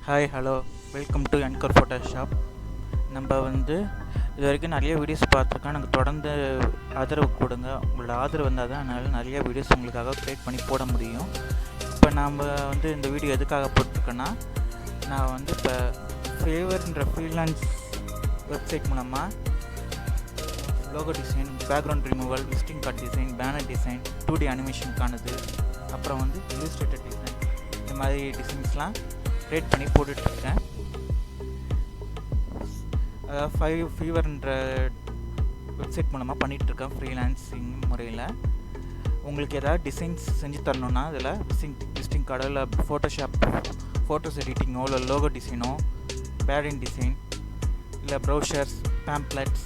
Hi hello welcome to என்கர் Photoshop. நம்ம இது வரைக்கும் நிறைய வீடியோஸ் பார்த்துருக்கோம். எனக்கு தொடர்ந்து ஆதரவு கொடுங்க. உங்களோட ஆதரவு வந்தால் தான் என்னால் நிறைய வீடியோஸ் உங்களுக்காக க்ரியேட் பண்ணி போட முடியும். இப்போ நாம் இந்த வீடியோ எதுக்காக போட்டிருக்கேன்னா, நான் இப்போ ஃபேவர்ன்ற ஃப்ரீலான்ஸ் வெப்சைட் மூலமாக logo design, background removal, visiting card design, banner design, 2D அனிமேஷனுக்கானது, அப்புறம் இல்லுஸ்ட்ரேட்டர் டிசைன், இந்த மாதிரி டிசைன்ஸ்லாம் க்ரியேட் பண்ணி போட்டுட்ருக்கேன். அதாவது ஃபீவர்ன்ற வெப்சைட் மூலமாக பண்ணிகிட்ருக்கேன் ஃப்ரீலான்சிங் முறையில். உங்களுக்கு ஏதாவது டிசைன்ஸ் செஞ்சு தரணுன்னா அதில் விசிட்டிங் கார்டோ இல்லை ஃபோட்டோஸ் எடிட்டிங்கோ இல்லை லோகோ டிசைனோ, பேரிங் டிசைன் இல்லை ப்ரௌசர்ஸ், பேம்ப்ளெட்ஸ்,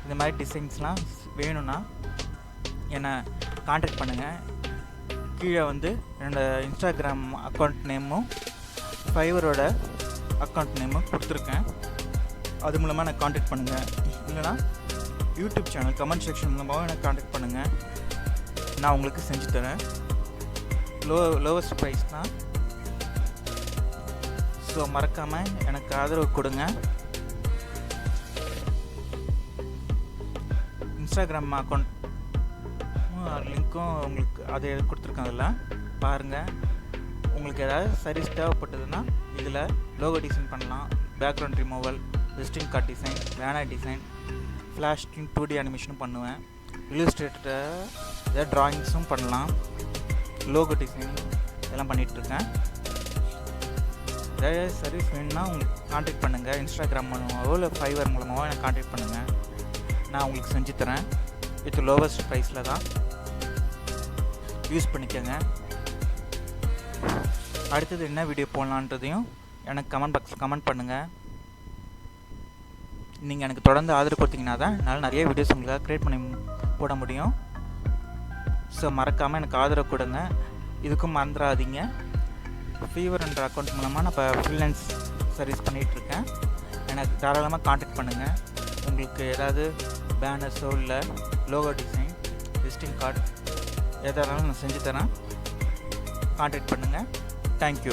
இந்த மாதிரி டிசைன்ஸ்லாம் வேணும்னா என்னை காண்டாக்ட் பண்ணுங்கள். கீழே என்னோடய இன்ஸ்டாகிராம் அக்கௌண்ட் நேமும் ஃபைவரோட அக்கௌண்ட் நேமும் கொடுத்துருக்கேன். அது மூலமாக எனக்கு காண்டாக்ட் பண்ணுங்கள். இல்லைனா யூடியூப் சேனல் கமெண்ட் செக்ஷன் மூலமாகவும் எனக்கு காண்டாக்ட் பண்ணுங்கள். நான் உங்களுக்கு செஞ்சு தரேன். லோவஸ்ட் ப்ரைஸ் தான். ஸோ மறக்காமல் எனக்கு ஆதரவு கொடுங்க. இன்ஸ்டாகிராம் அக்கௌண்ட் லிங்க்கும் உங்களுக்கு அது கொடுத்துருக்கேன். அதில் பாருங்கள். உங்களுக்கு ஏதாவது சர்வீஸ் தேவைப்பட்டதுன்னா இதில் லோகோ டிசைன் பண்ணலாம், background removal, visiting card design, banner design, flash 2D அனிமேஷனும் பண்ணுவேன். இல்லுஸ்ட்ரேட்டர் ஏதாவது ட்ராயிங்ஸும் பண்ணலாம், லோகோ டிசைன் இதெல்லாம் பண்ணிகிட்ருக்கேன். ஏதாவது சர்வீஸ் வேணும்னா உங்களுக்கு காண்டாக்ட் பண்ணுங்கள். இன்ஸ்டாகிராம் மூலமாகவோ இல்லை ஃபைவர் மூலமாகவோ எனக்கு காண்டாக்ட் பண்ணுங்கள். நான் உங்களுக்கு செஞ்சு தரேன். வித் லோவஸ்ட் ப்ரைஸில் தான். யூஸ் பண்ணிக்கோங்க. அடுத்தது என்ன வீடியோ போடலான்றதையும் எனக்கு கமெண்ட் பாக்ஸில் கமெண்ட் பண்ணுங்கள். நீங்கள் எனக்கு தொடர்ந்து ஆதரவு கொடுத்தீங்கன்னா தான் என்னால் நிறைய வீடியோஸ் உங்களுக்காக க்ரியேட் பண்ணி போட முடியும். ஸோ மறக்காமல் எனக்கு ஆதரவு கொடுங்க. இதுக்கும் மறந்துடாதீங்க, ஃபீவர்ன்ற அக்கௌண்ட் மூலமாக நான் இப்போ ஃப்ரீலான்ஸ் சர்வீஸ் பண்ணிகிட்ருக்கேன். எனக்கு தாராளமாக காண்டாக்ட் பண்ணுங்கள். உங்களுக்கு ஏதாவது பேனர்ஸோ இல்லை லோகோ டிசைன், விசிட்டிங் கார்டு எதானாலும் நான் செஞ்சு தரேன். காண்டாக்ட் பண்ணுங்கள். தேங்க்யூ.